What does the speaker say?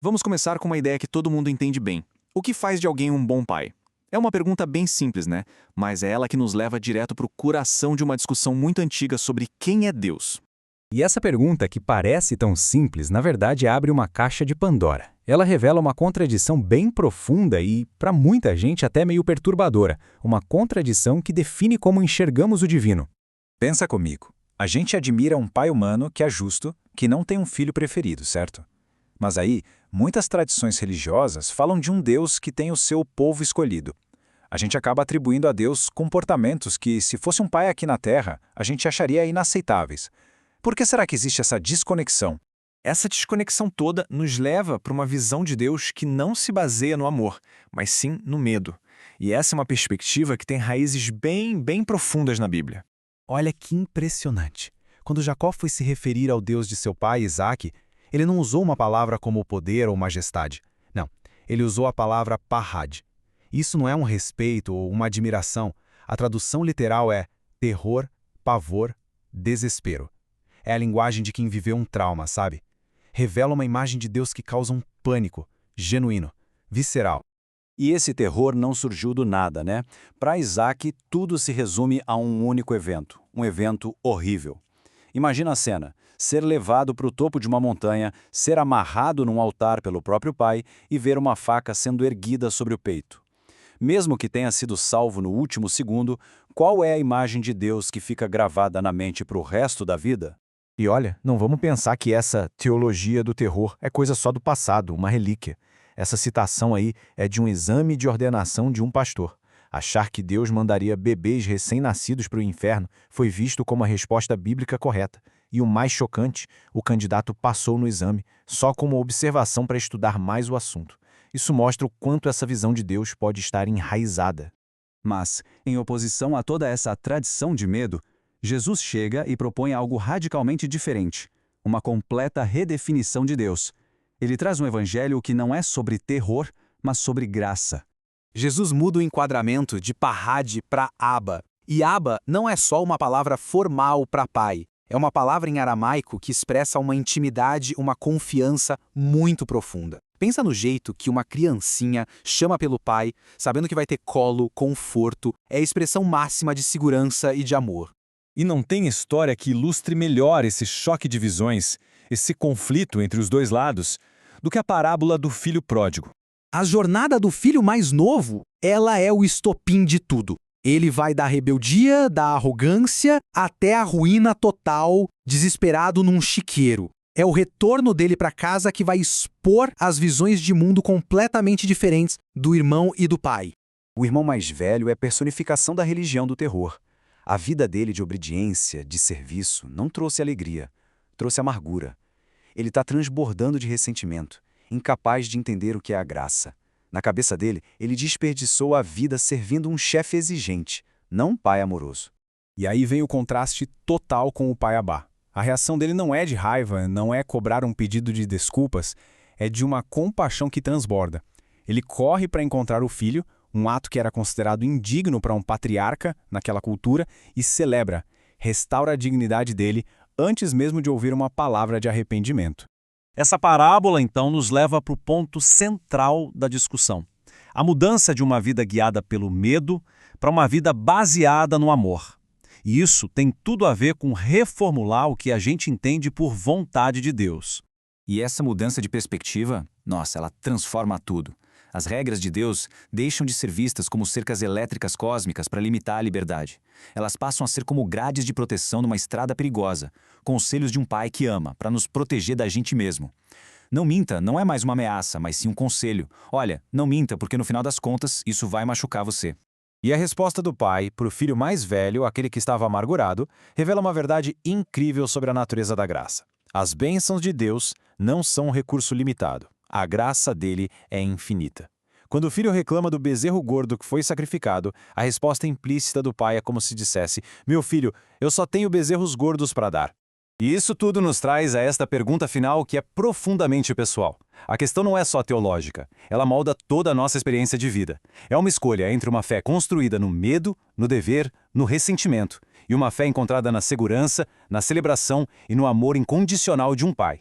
Vamos começar com uma ideia que todo mundo entende bem. O que faz de alguém um bom pai? É uma pergunta bem simples, né? Mas é ela que nos leva direto para o coração de uma discussão muito antiga sobre quem é Deus. E essa pergunta, que parece tão simples, na verdade abre uma caixa de Pandora. Ela revela uma contradição bem profunda e, para muita gente, até meio perturbadora. Uma contradição que define como enxergamos o divino. Pensa comigo. A gente admira um pai humano que é justo, que não tem um filho preferido, certo? Mas aí, muitas tradições religiosas falam de um Deus que tem o seu povo escolhido. A gente acaba atribuindo a Deus comportamentos que, se fosse um pai aqui na Terra, a gente acharia inaceitáveis. Por que será que existe essa desconexão? Essa desconexão toda nos leva para uma visão de Deus que não se baseia no amor, mas sim no medo. E essa é uma perspectiva que tem raízes bem profundas na Bíblia. Olha que impressionante. Quando Jacó foi se referir ao Deus de seu pai, Isaque, ele não usou uma palavra como poder ou majestade. Não, ele usou a palavra parrad. Isso não é um respeito ou uma admiração. A tradução literal é terror, pavor, desespero. É a linguagem de quem viveu um trauma, sabe? Revela uma imagem de Deus que causa um pânico, genuíno, visceral. E esse terror não surgiu do nada, né? Para Isaac, tudo se resume a um único evento, um evento horrível. Imagina a cena: ser levado para o topo de uma montanha, ser amarrado num altar pelo próprio pai e ver uma faca sendo erguida sobre o peito. Mesmo que tenha sido salvo no último segundo, qual é a imagem de Deus que fica gravada na mente para o resto da vida? E olha, não vamos pensar que essa teologia do terror é coisa só do passado, uma relíquia. Essa citação aí é de um exame de ordenação de um pastor. Achar que Deus mandaria bebês recém-nascidos para o inferno foi visto como a resposta bíblica correta. E o mais chocante, o candidato passou no exame, só como observação para estudar mais o assunto. Isso mostra o quanto essa visão de Deus pode estar enraizada. Mas, em oposição a toda essa tradição de medo, Jesus chega e propõe algo radicalmente diferente, uma completa redefinição de Deus. Ele traz um evangelho que não é sobre terror, mas sobre graça. Jesus muda o enquadramento de parrad para Abba. E Abba não é só uma palavra formal para pai. É uma palavra em aramaico que expressa uma intimidade, uma confiança muito profunda. Pensa no jeito que uma criancinha chama pelo pai, sabendo que vai ter colo, conforto, é a expressão máxima de segurança e de amor. E não tem história que ilustre melhor esse choque de visões, esse conflito entre os dois lados, do que a parábola do filho pródigo. A jornada do filho mais novo, ela é o estopim de tudo. Ele vai da rebeldia, da arrogância, até a ruína total, desesperado num chiqueiro. É o retorno dele para casa que vai expor as visões de mundo completamente diferentes do irmão e do pai. O irmão mais velho é a personificação da religião do terror. A vida dele de obediência, de serviço, não trouxe alegria, trouxe amargura. Ele está transbordando de ressentimento, incapaz de entender o que é a graça. Na cabeça dele, ele desperdiçou a vida servindo um chefe exigente, não um pai amoroso. E aí vem o contraste total com o pai Abá. A reação dele não é de raiva, não é cobrar um pedido de desculpas, é de uma compaixão que transborda. Ele corre para encontrar o filho, um ato que era considerado indigno para um patriarca naquela cultura, e celebra, restaura a dignidade dele antes mesmo de ouvir uma palavra de arrependimento. Essa parábola, então, nos leva para o ponto central da discussão. A mudança de uma vida guiada pelo medo para uma vida baseada no amor. E isso tem tudo a ver com reformular o que a gente entende por vontade de Deus. E essa mudança de perspectiva, nossa, ela transforma tudo. As regras de Deus deixam de ser vistas como cercas elétricas cósmicas para limitar a liberdade. Elas passam a ser como grades de proteção numa estrada perigosa, conselhos de um pai que ama, para nos proteger da gente mesmo. Não minta não é mais uma ameaça, mas sim um conselho. Olha, não minta porque no final das contas isso vai machucar você. E a resposta do pai para o filho mais velho, aquele que estava amargurado, revela uma verdade incrível sobre a natureza da graça. As bênçãos de Deus não são um recurso limitado. A graça dele é infinita. Quando o filho reclama do bezerro gordo que foi sacrificado, a resposta implícita do pai é como se dissesse: meu filho, eu só tenho bezerros gordos para dar. E isso tudo nos traz a esta pergunta final que é profundamente pessoal. A questão não é só teológica, ela molda toda a nossa experiência de vida. É uma escolha entre uma fé construída no medo, no dever, no ressentimento, e uma fé encontrada na segurança, na celebração e no amor incondicional de um pai.